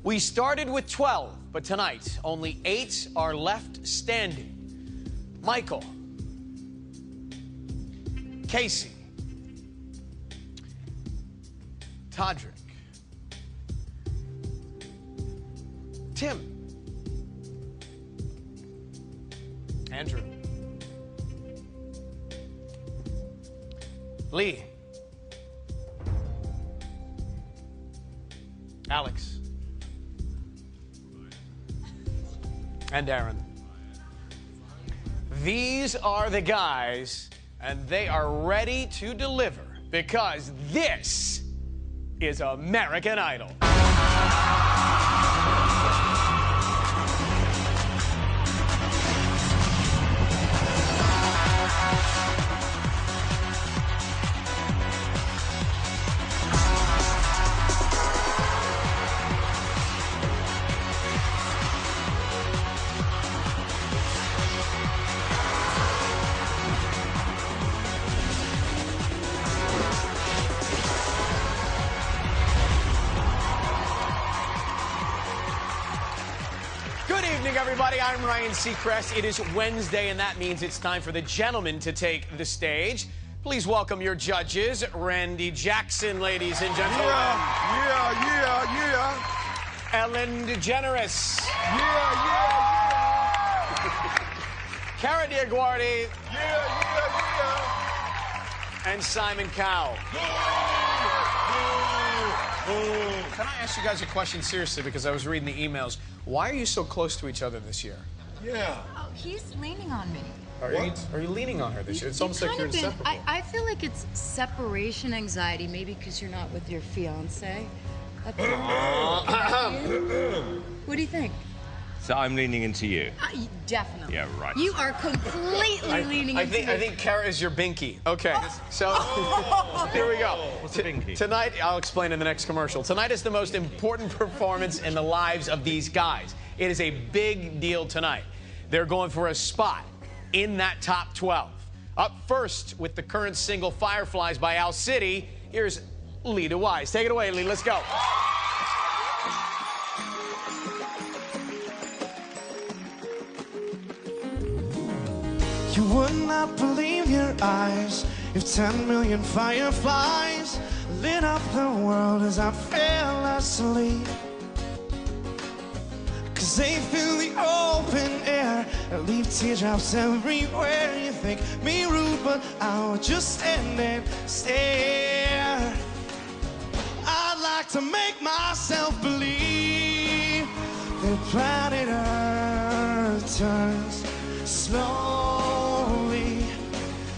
We started with 12, but tonight only 8 are left standing. Michael, Casey, Todrick, Tim, Andrew, Lee, Alex, and Aaron. These are the guys, and they are ready to deliver because this is American Idol. Good evening, everybody. I'm Ryan Seacrest. It is Wednesday, and that means it's time for the gentlemen to take the stage. Please welcome your judges, Randy Jackson, ladies and gentlemen. Yeah. Ellen DeGeneres. Yeah. Cara Diaguardi. And Simon Cowell. Can I ask you guys a question seriously, because I was reading the emails. Why are you so close to each other this year? Yeah. Oh, he's leaning on me. Are you leaning on her this year? It's almost like you're inseparable. I feel like it's separation anxiety, maybe because you're not with your fiance. What do you think? So I'm leaning into you. Definitely. Yeah, right. You are completely leaning into me. I think Cara is your binky. Okay, so here we go. What's a binky? Tonight, I'll explain in the next commercial. Tonight is the most important performance in the lives of these guys. It is a big deal tonight. They're going for a spot in that top 12. Up first with the current single Fireflies by Owl City, here's Lita Wise. Take it away, Lee. Let's go. You would not believe your eyes if 10 million fireflies lit up the world as I fell asleep. 'Cause they fill the open air and leave teardrops everywhere. You think me rude, but I would just stand and stare. I'd like to make myself believe that planet Earth turns slowly.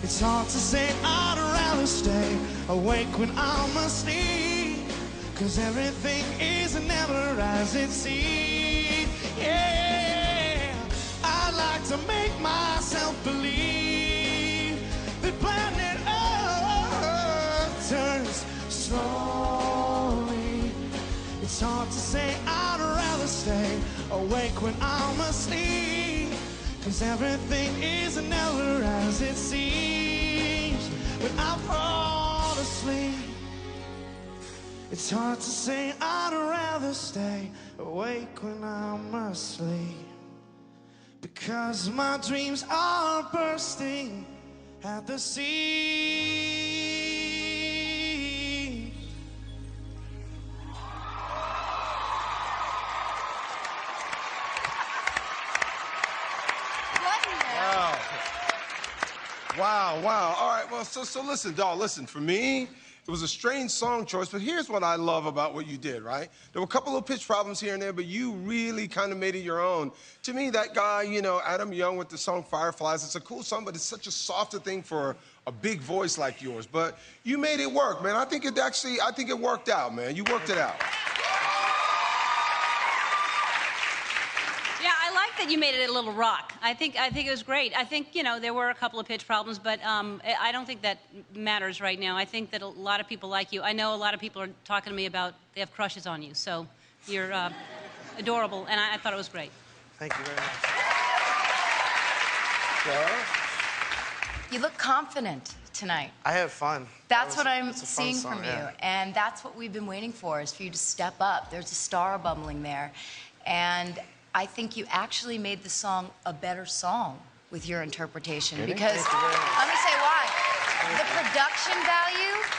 It's hard to say I'd rather stay awake when I'm asleep, 'cause everything is never as it seems. Yeah, I'd like to make myself believe that planet Earth turns slowly. It's hard to say I'd rather stay awake when I'm asleep, 'cause everything is never as it seems when I fall asleep. It's hard to say I'd rather stay awake when I'm asleep, because my dreams are bursting at the seams. Wow. All right, well, so listen, dawg, listen. For me, it was a strange song choice, but here's what I love about what you did, right? There were a couple of pitch problems here and there, but you really kind of made it your own. To me, that guy, Adam Young with the song Fireflies, it's a cool song, but it's such a softer thing for a big voice like yours. But you made it work, man. I think it worked out, man. You worked it out. Yeah, I like that you made it a little rock. I think it was great. I think, there were a couple of pitch problems, but I don't think that matters right now. I think that a lot of people like you. I know a lot of people are talking to me about they have crushes on you, so you're adorable, and I thought it was great. Thank you very much. Cara? You look confident. tonight? I had fun. That's what I'm it's a fun seeing song, from yeah. you, and that's what we've been waiting for, is for you to step up. There's a star bubbling there, and I think you actually made the song a better song with your interpretation, because let me say why.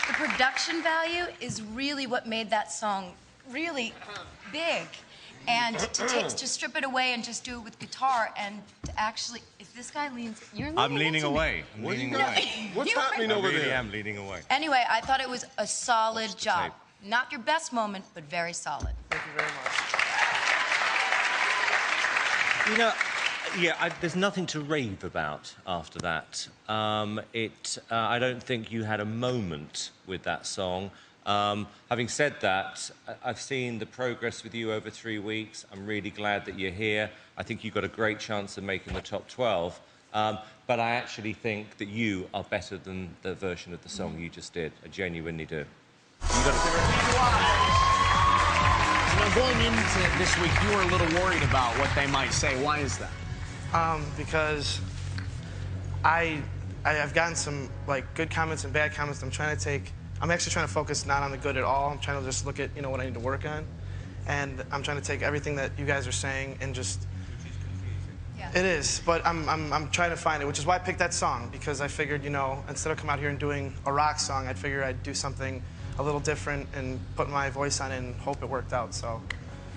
The production value is really what made that song really big. And to strip it away and just do it with guitar, and to actually, if this guy leans, you're leaning I'm leaning into me. away. I'm leaning away. What's You are- happening I over really there? am leaning away. Anyway, I thought it was a solid the job. tape. Not your best moment, but very solid. Thank you very much. You know, yeah, there's nothing to rave about after that. I don't think you had a moment with that song. Having said that, I've seen the progress with you over 3 weeks. I'm really glad that you're here. I think you've got a great chance of making the top 12. But I actually think that you are better than the version of the song you just did. I genuinely do. You got to Now, going into this week, you were a little worried about what they might say. Why is that? Because I've gotten some like good comments and bad comments. I'm actually trying to focus not on the good at all. I'm trying to just look at what I need to work on, and I'm trying to take everything that you guys are saying and just. Yeah. It is, but I'm trying to find it, which is why I picked that song, because I figured instead of coming out here and doing a rock song, I'd figure I'd do something a little different and put my voice on it and hope it worked out. So.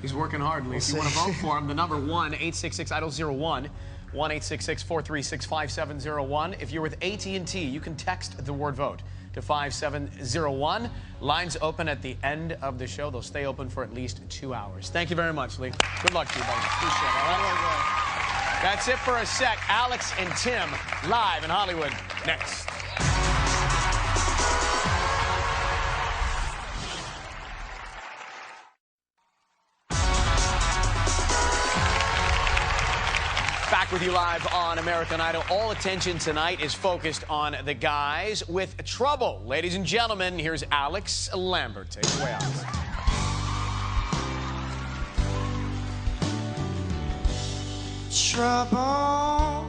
He's working hard, Lee. If you want to vote for him, the number 1-866-IDOL-01, 1-866-436-5701. If you're with AT&T, you can text the word vote to 5701. Lines open at the end of the show. They'll stay open for at least 2 hours. Thank you very much, Lee. Good luck to you, buddy. Appreciate it. All right? That's it for a sec. Alex and Tim live in Hollywood next. Back with you live on American Idol. All attention tonight is focused on the guys with trouble. Ladies and gentlemen, here's Alex Lambert. Take it away, Alex. Trouble,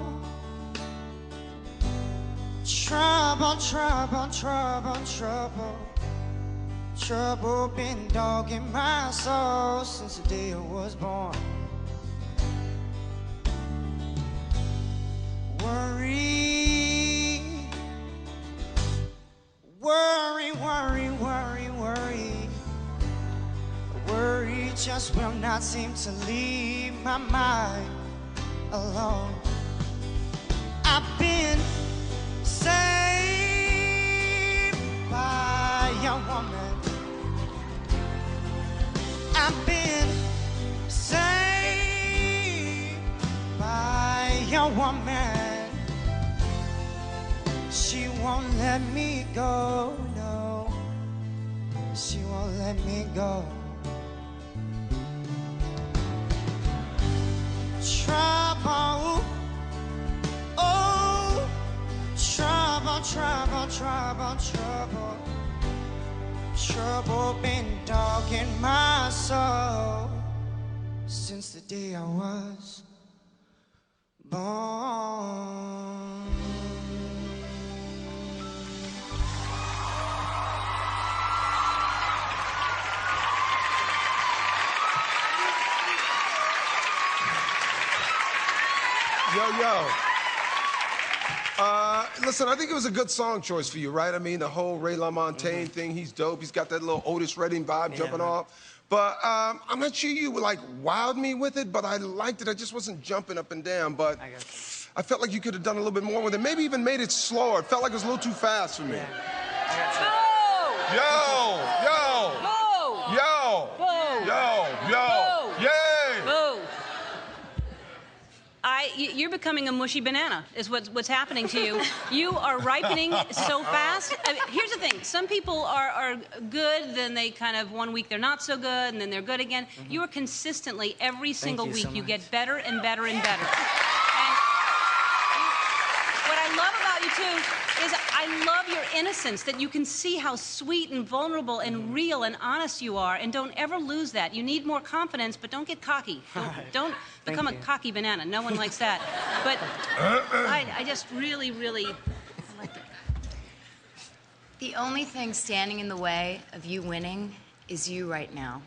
trouble, trouble, trouble, trouble. Trouble been dogging my soul since the day I was born. Worry, worry, worry, worry, worry. Worry just will not seem to leave my mind alone. I've been saved by a woman. I've been saved by a woman. She won't let me go, no. She won't let me go. Trouble, oh, trouble, trouble, trouble, trouble. Trouble been dogging my soul since the day I was born. Yo. Listen, I think it was a good song choice for you, right? I mean, the whole Ray LaMontagne thing, he's dope. He's got that little Otis Redding vibe jumping off. But I'm not sure you, wowed me with it, but I liked it. I just wasn't jumping up and down. But I felt like you could have done a little bit more with it. Maybe even made it slower. It felt like it was a little too fast for me. Yo! Yay! Boo. You're becoming a mushy banana, is what's happening to you. You are ripening so fast. I mean, here's the thing. Some people are good, then they kind of, 1 week they're not so good, and then they're good again. You are consistently, every single week, you get better and better and better. And what I love about you, too, is I love your innocence, that you can see how sweet and vulnerable and real and honest you are, and don't ever lose that. You need more confidence, but don't get cocky. Don't become a cocky banana. No one likes that. But I just really, really like that. The only thing standing in the way of you winning is you right now.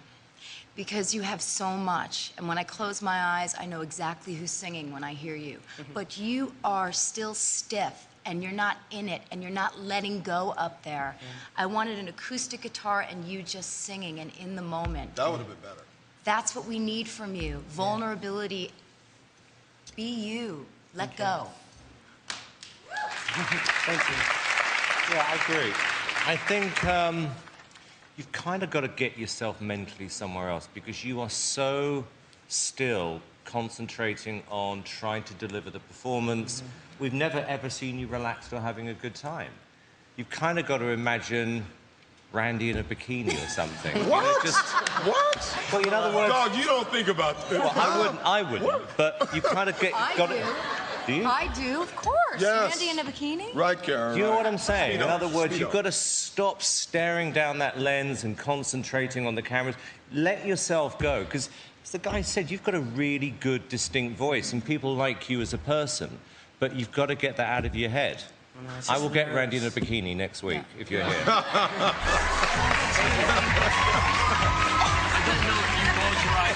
Because you have so much. And when I close my eyes, I know exactly who's singing when I hear you. But you are still stiff, and you're not in it, and you're not letting go up there. I wanted an acoustic guitar and you just singing and in the moment. That would have been better. That's what we need from you. Vulnerability. Be you. Let go. Thank you. Yeah, I agree. I think you've kind of got to get yourself mentally somewhere else because you are so still concentrating on trying to deliver the performance. We've never, ever seen you relaxed or having a good time. You've kind of got to imagine Randy in a bikini or something. What? You know, just, What? well, in other words... Dog, you don't think about this. Well, I wouldn't. But you kind of got do. Do you? I do, of course. Yes. Randy in a bikini? Right, Karen. Do you know what I'm saying? Speedo. In other words, Speedo. you've got to stop staring down that lens and concentrating on the cameras. Let yourself go, because as the guy said, you've got a really good, distinct voice, and people like you as a person, but you've got to get that out of your head. I will get Randy in a bikini next week, if you're here.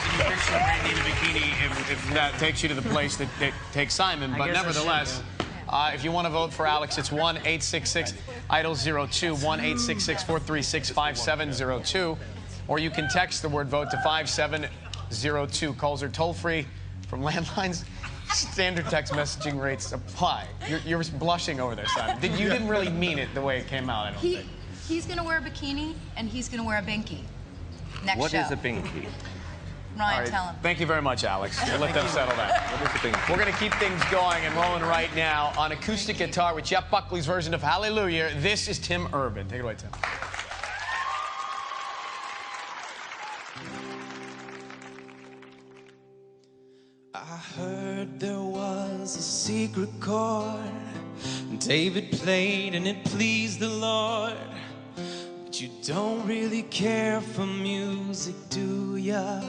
You picture Randy in a bikini if that takes you to the place that takes Simon. But nevertheless, if you want to vote for Alex, it's 1-866-IDOL-02, 1-866-436-5702. Or you can text the word vote to 5702. Calls are toll-free from landlines. Standard text messaging rates apply. You're blushing over there, Simon. You didn't really mean it the way it came out, I don't think. He's going to wear a bikini, and he's going to wear a binky. Next What show. is a binky? Ryan, All right. tell him. Thank you very much, Alex. We'll let them settle that. What is a binky? We're going to keep things going and rolling right now on acoustic guitar with Jeff Buckley's version of Hallelujah. This is Tim Urban. Take it away, Tim. I heard there was a secret chord David played and it pleased the Lord. But you don't really care for music, do ya?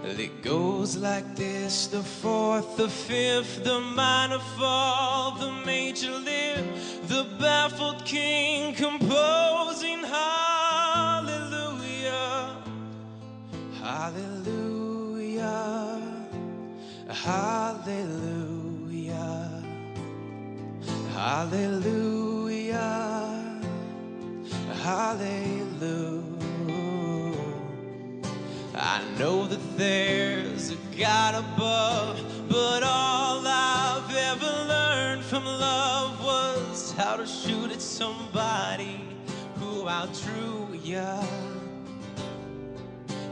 It goes like this: the fourth, the fifth, the minor fall, the major lift, the baffled king composing hallelujah, hallelujah, hallelujah, hallelujah, hallelujah. I know that there's a God above, but all I've ever learned from love was how to shoot at somebody who outdrew ya.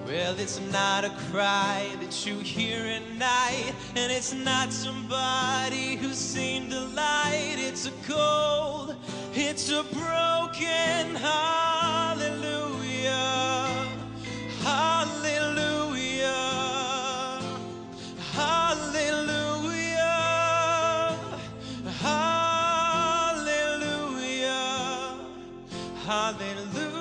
Well, it's not a cry that you hear at night, and it's not somebody who's seen the light. It's a cold, it's a broken hallelujah. Hallelujah, hallelujah, hallelujah, hallelujah.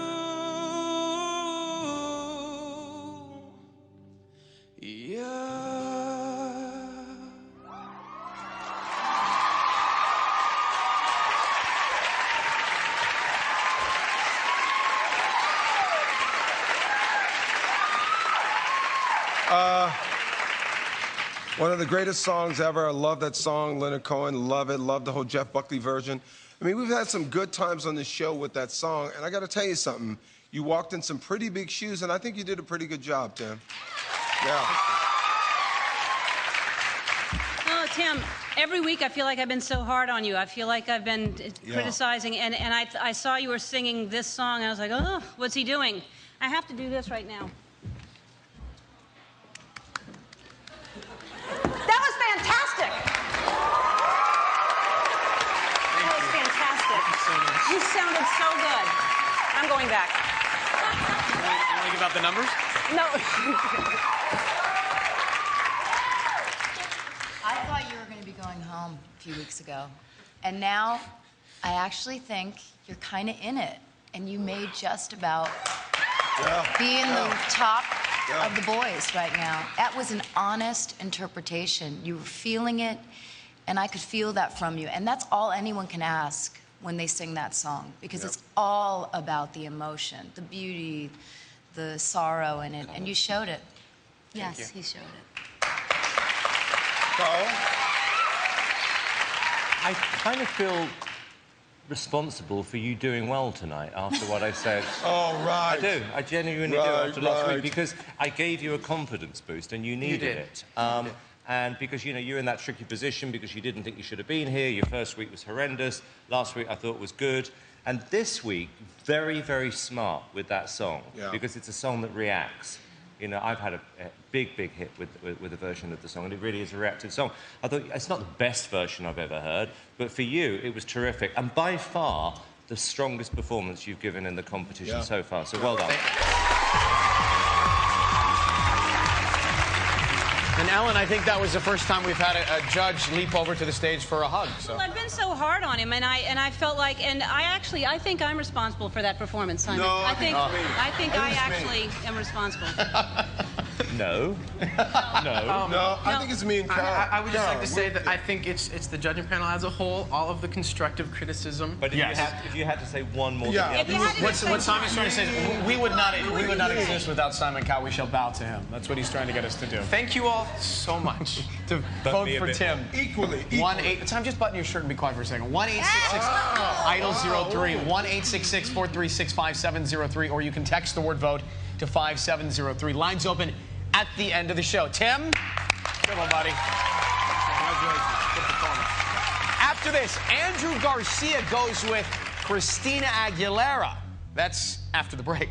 One of the greatest songs ever. I love that song. Leonard Cohen, love it. Love the whole Jeff Buckley version. I mean, we've had some good times on this show with that song, and I got to tell you something. You walked in some pretty big shoes, and I think you did a pretty good job, Tim. Yeah. Oh, Tim, every week I feel like I've been so hard on you. I feel like I've been criticizing, and I saw you were singing this song, and I was like, oh, what's he doing? I have to do this right now. That was fantastic. That was fantastic. You sounded so good. I'm going back. You want to give out the numbers? No. I thought you were going to be going home a few weeks ago. And now I actually think you're kind of in it. And you may just about be in the top of the boys right now. That was an honest interpretation. You were feeling it, and I could feel that from you. And that's all anyone can ask when they sing that song because it's all about the emotion, the beauty, the sorrow in it, and you showed it. Yes, he showed it. Carl? I kind of feel responsible for you doing well tonight after what I said. Oh, right. I do. I genuinely do after last week because I gave you a confidence boost and you needed it. And because, you know, you're in that tricky position because you didn't think you should have been here. Your first week was horrendous. Last week I thought was good. And this week, very, very smart with that song because it's a song that reacts. You know, I've had a big, big hit with a version of the song, and it really is a reactive song. I thought it's not the best version I've ever heard, but for you, it was terrific. And by far, the strongest performance you've given in the competition so far. So well done. And Ellen, I think that was the first time we've had a judge leap over to the stage for a hug. So. Well, I've been so hard on him, and I felt like, and I think I'm responsible for that performance, Simon. No, I think I actually am responsible. No. No, I think it's me and Carl. I would just like to say that I think it's the judging panel as a whole, all of the constructive criticism. But if you had to say one more thing... What Simon's trying to say is we would not exist without Simon Cowell. We shall bow to him. That's what he's trying to get us to do. Thank you all so much. To vote for Tim. Equally. Tom, just button your shirt and be quiet for a second. 1-866-IDOL-03, 1-866-436-5703, or you can text the word vote to 5703. Lines open at the end of the show. Tim, come on, buddy. After this, Andrew Garcia goes with Christina Aguilera. That's after the break.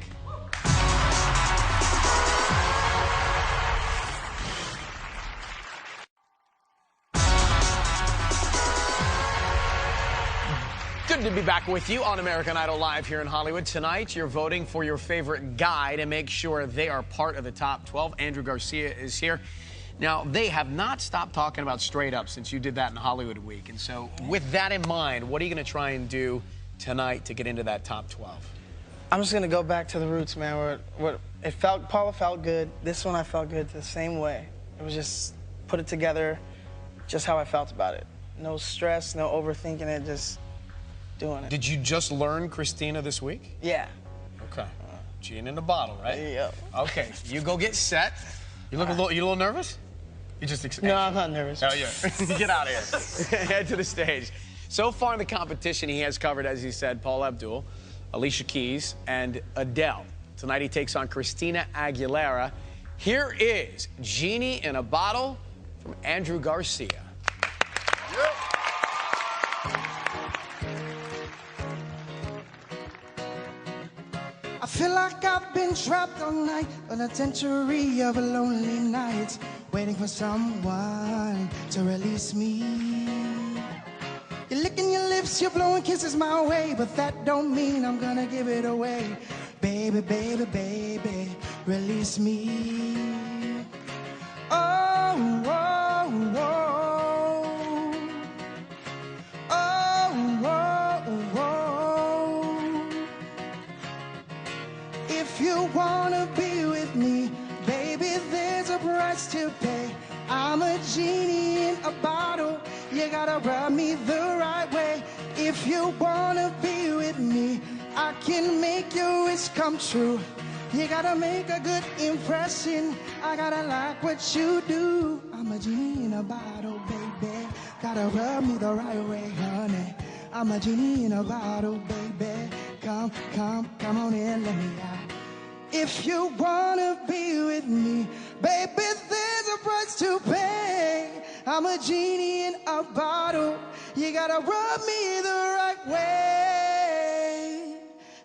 Good to be back with you on American Idol Live here in Hollywood. Tonight, you're voting for your favorite guy to make sure they are part of the top 12. Andrew Garcia is here. Now, they have not stopped talking about Straight Up since you did that in Hollywood Week. And so, with that in mind, what are you going to try and do tonight to get into that top 12? I'm just going to go back to the roots, man. Paula felt good. This one I felt good the same way. It was just put it together just how I felt about it. No stress, no overthinking it, just... doing it. Did you just learn Christina this week? Yeah. Okay. Gin in a bottle, right? Yeah. Okay. You go get set. You look a little nervous? You just No, I'm not nervous. Oh, yeah. Get out of here. Head to the stage. So far in the competition, he has covered, as he said, Paula Abdul, Alicia Keys, and Adele. Tonight he takes on Christina Aguilera. Here is Genie in a Bottle from Andrew Garcia. I feel like I've been trapped all night on a century of lonely nights, waiting for someone to release me. You're licking your lips, you're blowing kisses my way, but that don't mean I'm gonna give it away. Baby, baby, baby, release me. Oh, oh, oh. Oh, oh, oh. If you wanna be with me, baby, there's a price to pay. I'm a genie in a bottle. You gotta rub me the right way. If you wanna be with me, I can make your wish come true. You gotta make a good impression. I gotta like what you do. I'm a genie in a bottle, baby. Gotta rub me the right way, honey. I'm a genie in a bottle, baby. Come on in, let me out. If you wanna be with me, baby, there's a price to pay. I'm a genie in a bottle. You gotta rub me the right way.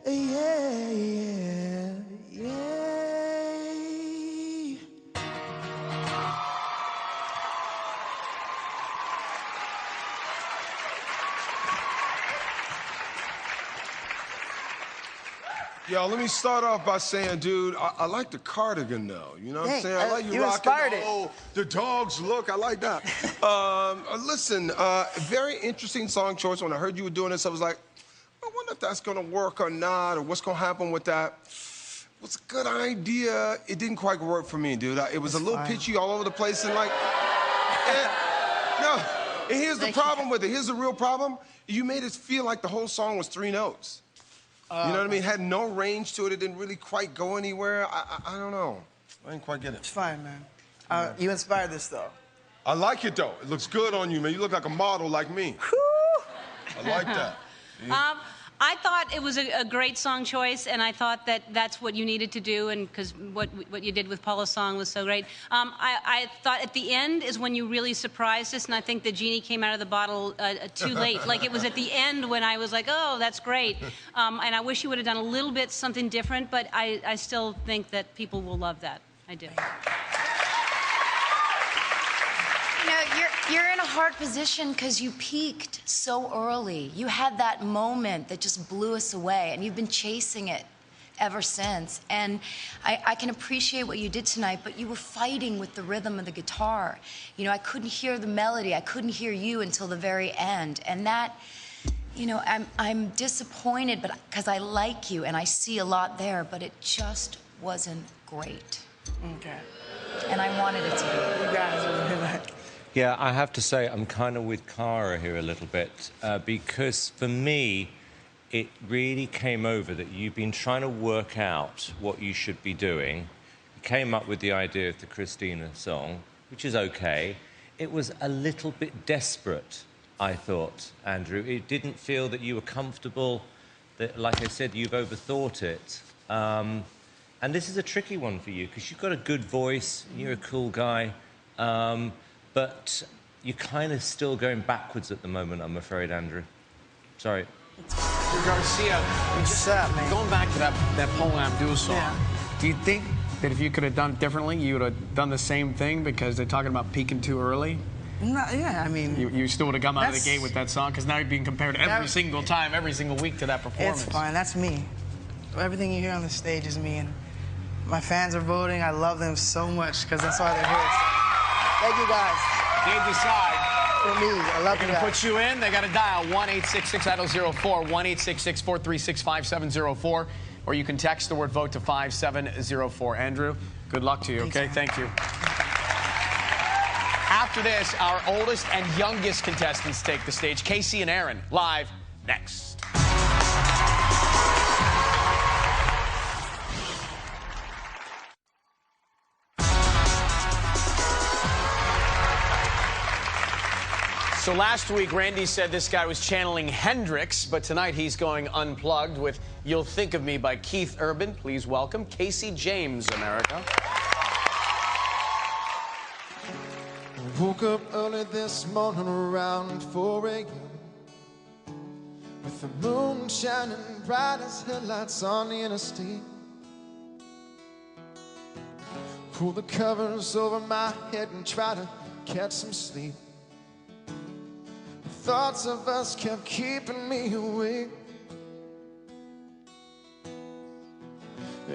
Yeah, yeah, yeah. Yo, let me start off by saying, dude, I like the cardigan, though. You know what I'm saying? I like you rocking the dog's look. I like that. Listen, very interesting song choice. When I heard you were doing this, I was like, I wonder if that's gonna work or not, or what's gonna happen with that. It was a good idea. It didn't quite work for me, dude. It was a little pitchy all over the place, and like, And here's the problem with it. Here's the real problem. You made it feel like the whole song was 3 notes. You know what I mean? It had no range to it. It didn't really quite go anywhere. I don't know. I didn't quite get it. It's fine, man. You inspired this, though. I like it, though. It looks good on you, man. You look like a model like me. I like that. I thought it was a great song choice, and I thought that that's what you needed to do, and because what you did with Paula's song was so great. I thought at the end is when you really surprised us, and I think the genie came out of the bottle too late. Like, it was at the end when I was like, oh, that's great. And I wish you would have done a little bit something different, but I still think that people will love that. I do. You know, you're in a hard position because you peaked so early. You had that moment that just blew us away, and you've been chasing it ever since. And I can appreciate what you did tonight, but you were fighting with the rhythm of the guitar. You know, I couldn't hear the melody. I couldn't hear you until the very end. And that, you know, I'm disappointed, but because I like you and I see a lot there, but it just wasn't great. Okay. And I wanted it to be. You guys are really like... Yeah, I have to say I'm kind of with Cara here a little bit because for me, it really came over that you've been trying to work out what you should be doing. You came up with the idea of the Christina song, which is okay. It was a little bit desperate, I thought, Andrew. It didn't feel that you were comfortable, that, like I said, you've overthought it. And this is a tricky one for you because you've got a good voice, you're a cool guy. But you're kind of still going backwards at the moment, I'm afraid, Andrew. Sorry. Garcia, going back to that Paula Abdul song, do you think that if you could have done it differently, you would have done the same thing because they're talking about peaking too early? No, yeah, I mean... You still would have come out of the gate with that song? Because now you're being compared every single time, every single week to that performance. It's fine. That's me. Everything you hear on the stage is me, and my fans are voting. I love them so much because that's why they're here. Thank you, guys. They decide. For me, I love you guys. Put you in. They got to dial 1-866-IDOL-04, 1-866-436-5704, or you can text the word vote to 5704. Andrew, good luck to you. Okay, thank you. After this, our oldest and youngest contestants take the stage. Casey and Aaron, live next. So last week, Randy said this guy was channeling Hendrix, but tonight he's going unplugged with You'll Think of Me by Keith Urban. Please welcome Casey James, America. Woke up early this morning around 4 a.m. with the moon shining bright as headlights on the interstate. Pull the covers over my head and try to catch some sleep. Thoughts of us kept keeping me awake.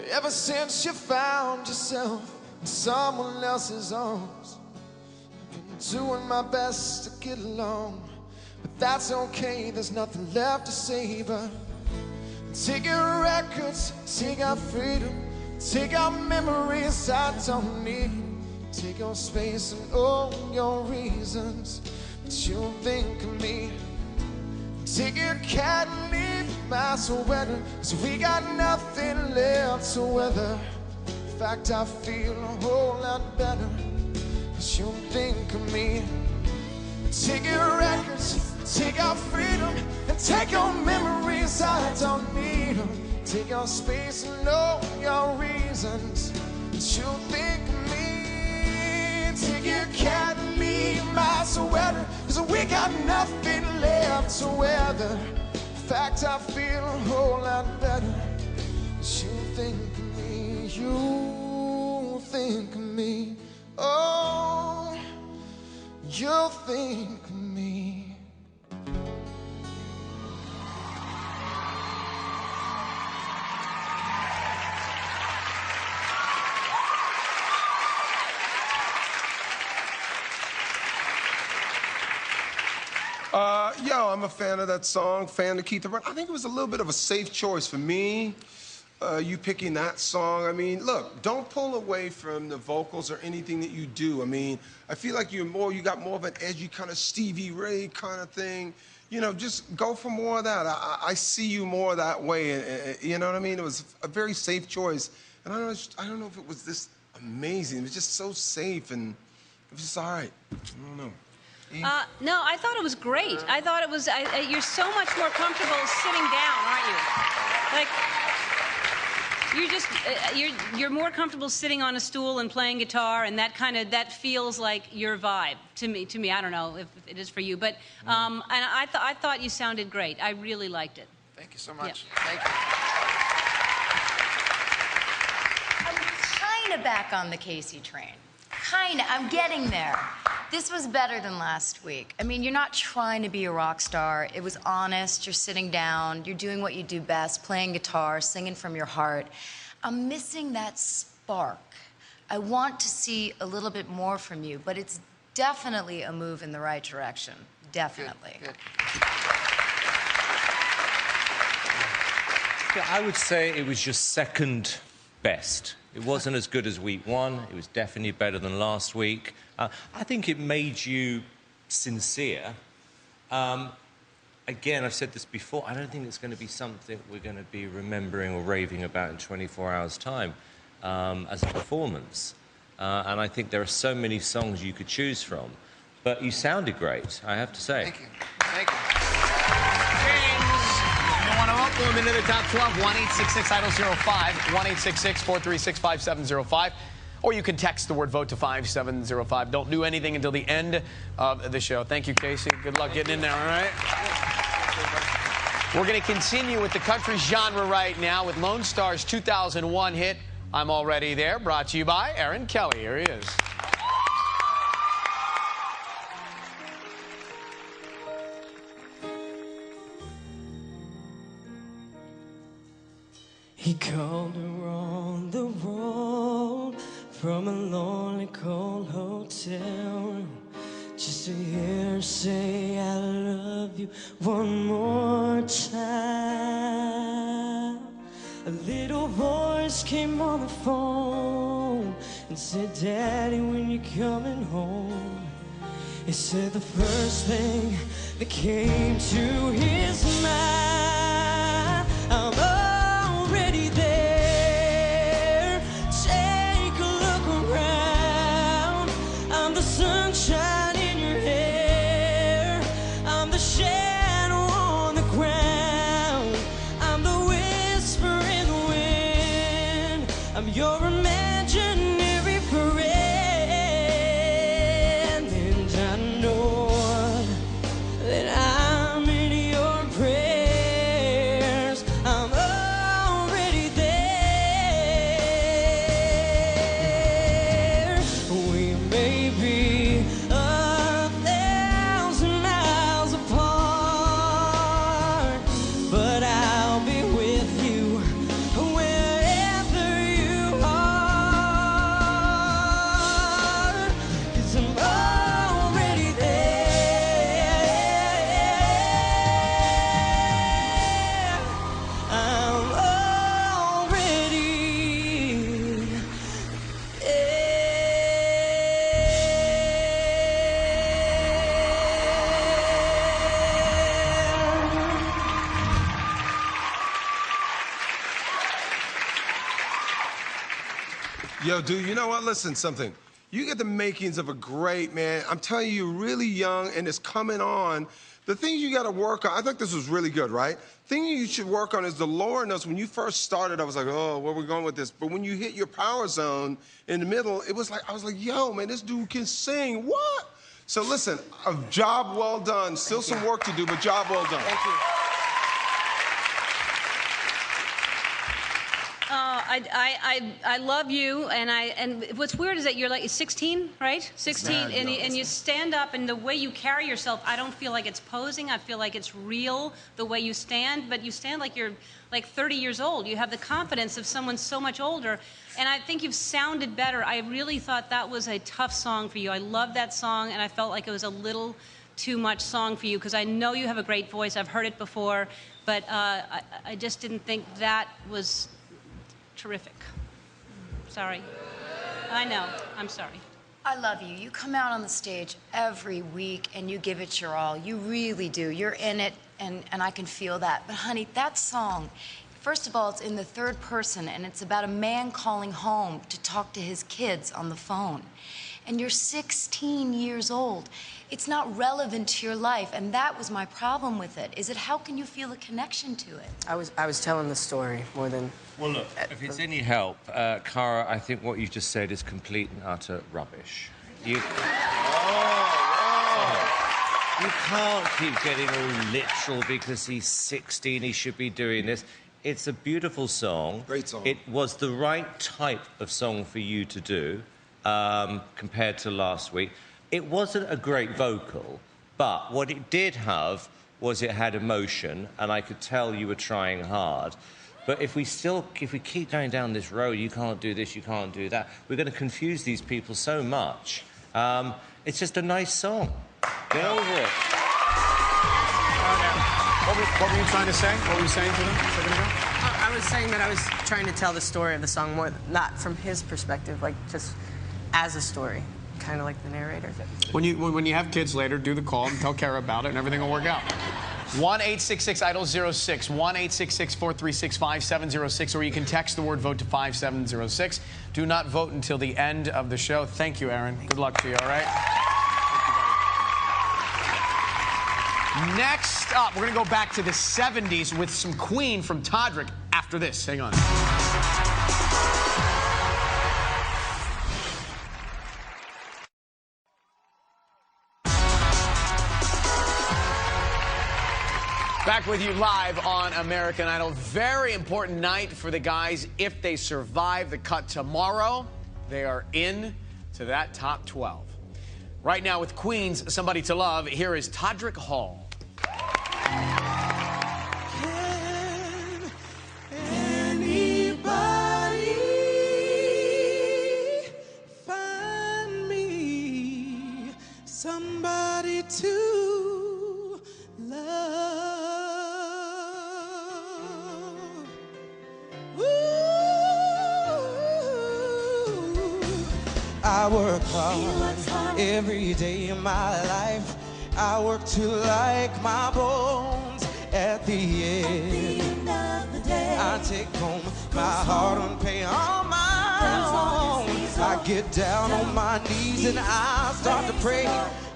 Ever since you found yourself in someone else's arms, I've been doing my best to get along, but that's okay, there's nothing left to say but take your records, take our freedom, take our memories I don't need, take your space and all your reasons. But you'll think of me. Take your cat and leave my sweater, 'cause we got nothing left to weather. In fact, I feel a whole lot better, 'cause you'll think of me. Take your records, take our freedom, and take your memories, I don't need them. Take your space and all your reasons, but you'll think of me. Take your cat and leave my sweater, 'cause we got nothing left to weather. In fact, I feel a whole lot better, 'cause you think of me, you think of me. Oh, you think of me. Yo, I'm a fan of that song, fan of Keith Urban. I think it was a little bit of a safe choice for me. you picking that song. I mean, look, don't pull away from the vocals or anything that you do. I mean, I feel like you got more of an edgy kind of Stevie Ray kind of thing. You know, just go for more of that. I see you more that way. You know what I mean? It was a very safe choice. And I don't know if it was this amazing. It was just so safe, and it was just all right. I don't know. No, I thought it was great. I thought it was, you're so much more comfortable sitting down, aren't you? Like, you're more comfortable sitting on a stool and playing guitar, and that feels like your vibe to me. I don't know if it is for you, but, and I thought you sounded great. I really liked it. Thank you so much. Yeah. Thank you. I'm kind of back on the Casey train. Kinda, I'm getting there. This was better than last week. I mean, you're not trying to be a rock star. It was honest, you're sitting down, you're doing what you do best, playing guitar, singing from your heart. I'm missing that spark. I want to see a little bit more from you, but it's definitely a move in the right direction. Definitely. Good. Yeah, I would say it was your second best. It wasn't as good as week one. It was definitely better than last week. I think it made you sincere. Again, I've said this before, I don't think it's going to be something we're going to be remembering or raving about in 24 hours' time as a performance. And I think there are so many songs you could choose from. But you sounded great, I have to say. Thank you. Thank you. You want to vote? Move into the top 12, 1-866-IDOL-05, 1-866-436-5705. Or you can text the word VOTE to 5705. Don't do anything until the end of the show. Thank you, Casey. Good luck getting in there, all right? We're going to continue with the country genre right now with Lone Star's 2001 hit, I'm Already There, brought to you by Aaron Kelly. Here he is. He called her on the road from a lonely, cold hotel room just to hear her say I love you one more time. A little voice came on the phone and said, Daddy, when you coming home? He said the first thing that came to his mind, I'm already there. Take a look around. I'm the sunshine in your hair. I'm the shadow on the ground. I'm the whisper in the wind. I'm your imaginary friend. And I know that I'm in your prayers. I'm already there. We may be 1,000 miles apart, but I'll be with you wherever you are. 'Cause I'm already there. I'm already Yo, dude, you know what? Listen, something. You get the makings of a great man. I'm telling you, you're really young and it's coming on. The things you got to work on, I think this was really good, right? Thing you should work on is the lower notes. When you first started, I was like, oh, where are we going with this? But when you hit your power zone in the middle, it was like, I was like, yo, man, this dude can sing. What? So listen, a job well done. Still some work to do, but job well done. Thank you. I love you, and what's weird is that you're like 16, right? 16, and you stand up, and the way you carry yourself, I don't feel like it's posing. I feel like it's real, the way you stand, but you stand like you're like 30 years old. You have the confidence of someone so much older, and I think you've sounded better. I really thought that was a tough song for you. I love that song, and I felt like it was a little too much song for you, because I know you have a great voice. I've heard it before, but I just didn't think that was terrific. Sorry. I know. I'm sorry. I love you. You come out on the stage every week and you give it your all. You really do. You're in it, and I can feel that. But honey, that song, first of all, it's in the third person, and it's about a man calling home to talk to his kids on the phone. And you're 16 years old. It's not relevant to your life, and that was my problem with it. Is it how can you feel a connection to it? I was telling the story more than... Well, look, if it's any help, Cara, I think what you just said is complete and utter rubbish. You can't keep getting all literal because he's 16, he should be doing this. It's a beautiful song. Great song. It was the right type of song for you to do compared to last week. It wasn't a great vocal, but what it did have was it had emotion, and I could tell you were trying hard. But if we keep going down this road, you can't do this, you can't do that, we're going to confuse these people so much. It's just a nice song. Get over it. What were you trying to say? What were you saying to them a second ago? I was saying that I was trying to tell the story of the song more, not from his perspective, like just as a story, kind of like the narrator. When you have kids later, do the call and tell Cara about it, and everything will work out. 1-866-IDOL-06, 1-866-436-5706, or you can text the word VOTE to 5706. Do not vote until the end of the show. Thank you, Aaron. Good luck to you, all right? Next up, we're going to go back to the 70s with some Queen from Todrick after this. Hang on. Back with you live on American Idol. Very important night for the guys. If they survive the cut tomorrow, they are in to that top 12. Right now with Queen's Somebody to Love, here is Todrick Hall. Can anybody find me somebody to love? I work hard every day of my life. I work till like my bones. At the end of the day, I take home my hard-earned pay on my own. I get down on my knees and I start to pray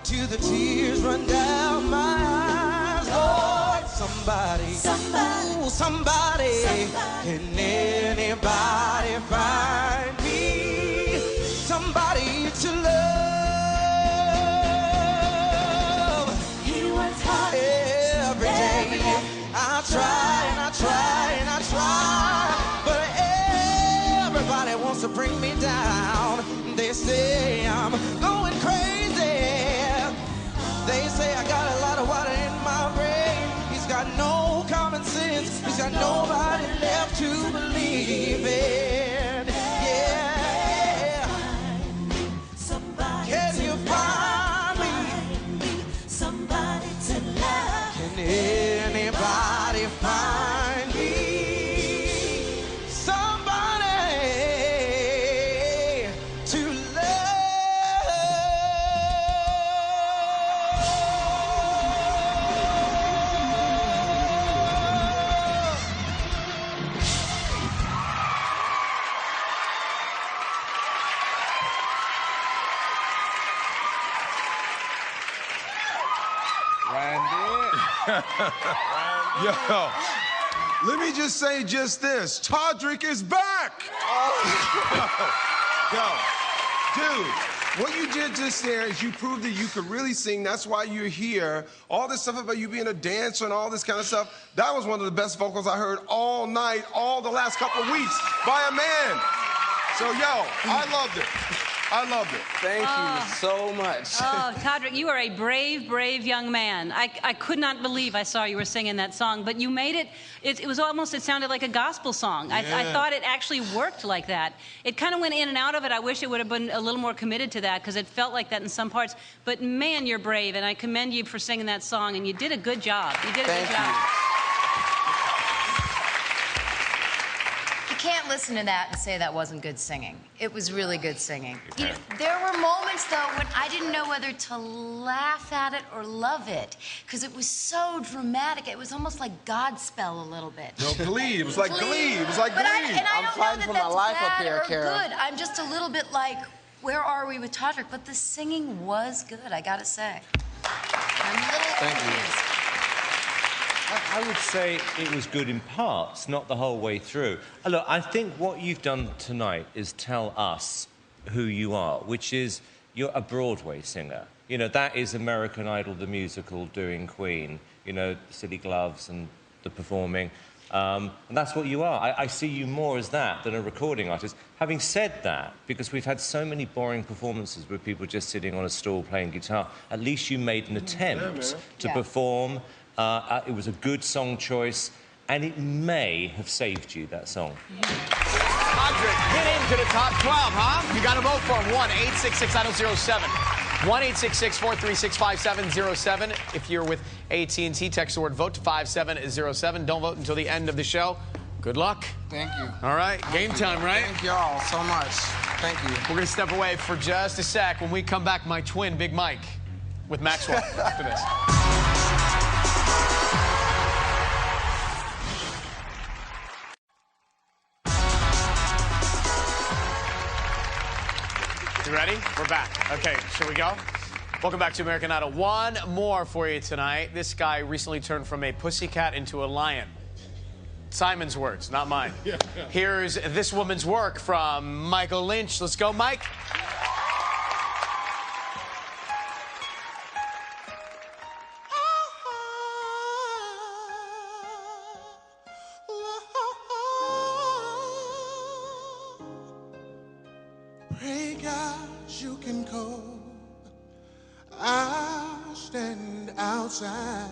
till the tears run down my eyes. Lord, somebody, ooh, somebody, can anybody find me somebody to love? He works hard every day. I try and I try and I try, but everybody wants to bring me down. They say I'm going crazy. They say I got a lot of water in my brain. He's got no common sense. He's got nobody left to believe in. Yeah. Can you find me somebody to love? Can anybody find me somebody to Yo, let me just say just this. Todrick is back! Yo, dude, what you did just there is you proved that you could really sing. That's why you're here. All this stuff about you being a dancer and all this kind of stuff, that was one of the best vocals I heard all night, all the last couple of weeks by a man. So, yo, I loved it. I loved it. Thank you so much. Oh, Todrick, you are a brave, brave young man. I could not believe I saw you were singing that song, but you made it, it was almost, it sounded like a gospel song. Yeah. I thought it actually worked like that. It kind of went in and out of it. I wish it would have been a little more committed to that because it felt like that in some parts. But man, you're brave, and I commend you for singing that song, and you did a good job. You did a good job. You can't listen to that and say that wasn't good singing. It was really good singing. You know, there were moments, though, when I didn't know whether to laugh at it or love it, because it was so dramatic. It was almost like Godspell a little bit. No, Glee. It was like Glee. It was like Glee. I don't know that that's bad or Kara. good. I'm just a little bit like, where are we with Todrick? But the singing was good, I gotta say. I'm a little confused. I would say it was good in parts, not the whole way through. Look, I think what you've done tonight is tell us who you are, which is you're a Broadway singer. You know, that is American Idol, the musical, doing Queen. You know, Silly Gloves and the performing. And that's what you are. I see you more as that than a recording artist. Having said that, because we've had so many boring performances with people just sitting on a stool playing guitar, at least you made an attempt to perform. It was a good song choice, and it may have saved you, that song. Todrick, get into the top 12, huh? You got to vote for him. 1-866-IDOL-07. 1-866-436-5707. If you're with AT&T, text the word VOTE to 5707. Don't vote until the end of the show. Good luck. Thank you. All right, game time, right? Thank y'all so much. Thank you. We're going to step away for just a sec. When we come back, my twin, Big Mike, with Maxwell after this. You ready? We're back. Okay, shall we go? Welcome back to American Idol. One more for you tonight. This guy recently turned from a pussycat into a lion. Simon's words, not mine. Here's this woman's work from Michael Lynch. Let's go, Mike. Pray God you can go. I'll stand outside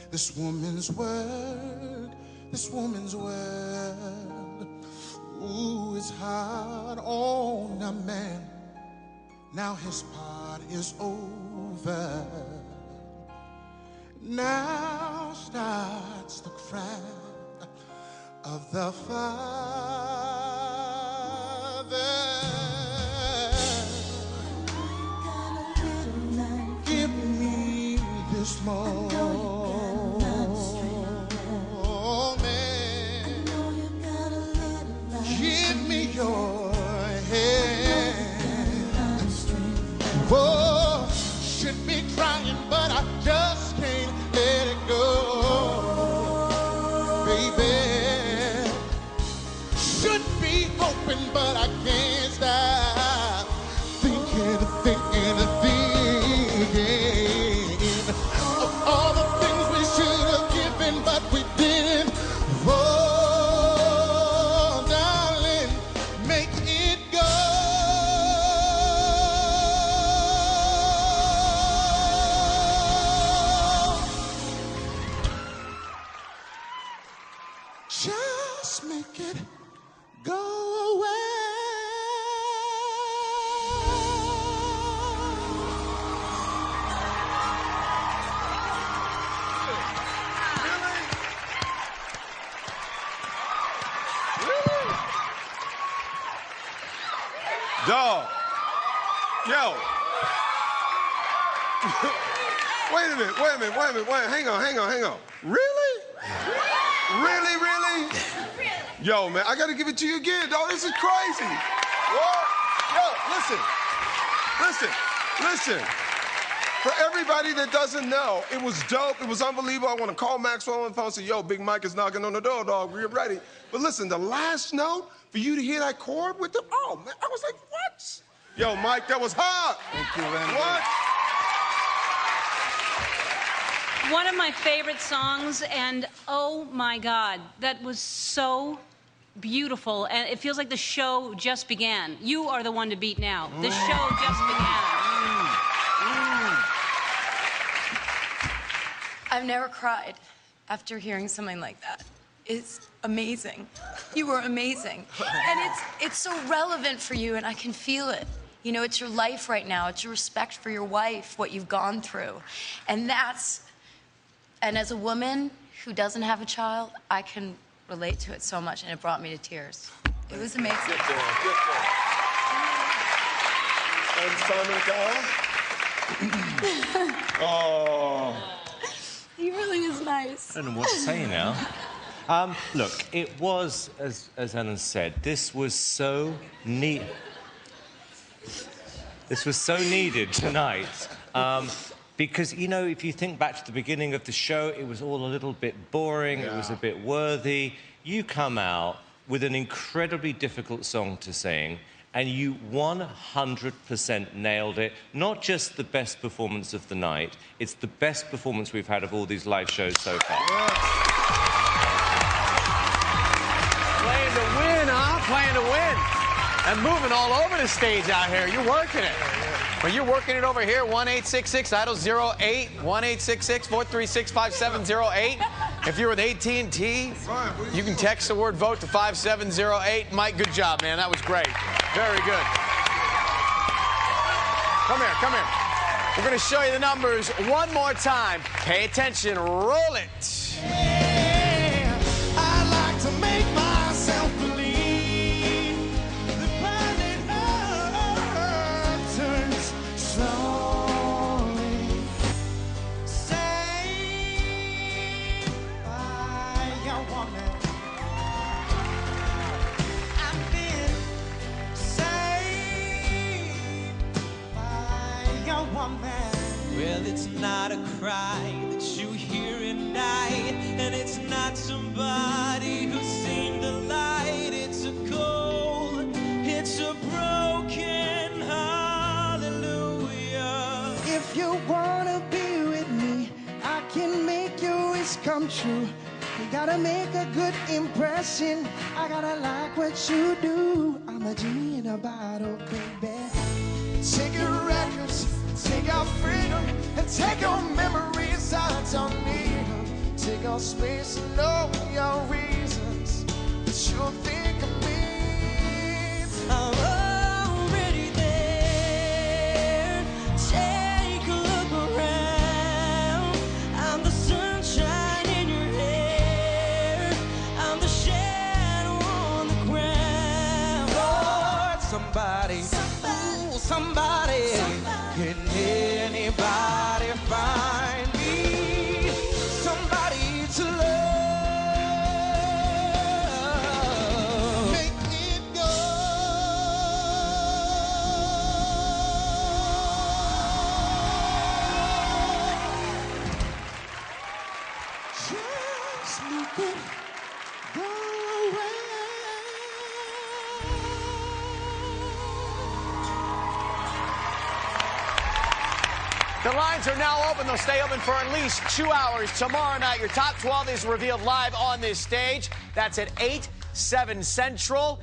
this woman's world, this woman's world. Ooh, it's hard on a man. Now his part is over. Now starts the cry of the father. Give me this moment. Give me your hand. Oh, should be crying, but I just can't let it go, baby. Should be hoping, but I can't stop thinking of all the things we should have given, but we didn't. Oh, darling, make it go. Just make it go away. Dog. Yo. Wait a minute. Hang on. Really? Really? Yo, man, I gotta give it to you again, dog. This is crazy. What? Yo, listen. For everybody that doesn't know, it was dope. It was unbelievable. I want to call Maxwell on the phone and say, yo, Big Mike is knocking on the door, dog. We're ready. But listen, the last note, for you to hear that chord with them, oh, man, I was like, what? Yo, Mike, that was hot. Thank you, Randy. What? One of my favorite songs, and oh my God, that was so beautiful. And it feels like the show just began. You are the one to beat now. The show just began. I've never cried after hearing something like that. It's amazing. You were amazing. And it's so relevant for you, and I can feel it. You know, it's your life right now. It's your respect for your wife, what you've gone through. And as a woman who doesn't have a child, I can relate to it so much, and it brought me to tears. It was amazing. Good job. And Simon Cowell? Oh. He really is nice. I don't know what to say now. Look, it was, as Ellen said, this was so neat. This was so needed tonight. Because, you know, if you think back to the beginning of the show, it was all a little bit boring, it was a bit worthy. You come out with an incredibly difficult song to sing, and you 100% nailed it. Not just the best performance of the night, it's the best performance we've had of all these live shows so far. Playing to win, huh? Playing to win. And moving all over the stage out here. You're working it. Well, you're working it over here. 1-866-IDOL-08. 1-866-436-5708. If you're with AT&T, you can text the word VOTE to 5708. Mike, good job, man. That was great. Very good. Come here, come here. We're going to show you the numbers one more time. Pay attention. Roll it. I like to make myself believe the planet Earth turns slowly. Saved by a woman. I've been saved by a woman. Well, it's not a cry that you hear at night, and it's not somebody who's seen the light. It's a cold, it's a broken hallelujah. If you wanna be with me, I can make your wish come true. You gotta make a good impression. I gotta like what you do. I'm a genie in a bottle, baby. Take your records, take our freedom, and take your memories. I don't need them. Take our space and know your reasons that you'll think of me. I'm already there. Take a look around. I'm the sunshine in your hair. I'm the shadow on the ground. Lord, somebody. Somebody, can anybody find me somebody to love? Make it go. Just make it go away. The lines are now open. They'll stay open for at least 2 hours. Tomorrow night, your top 12 is revealed live on this stage. That's at 8, 7 Central.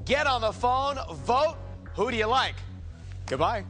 Get on the phone. Vote. Who do you like? Goodbye.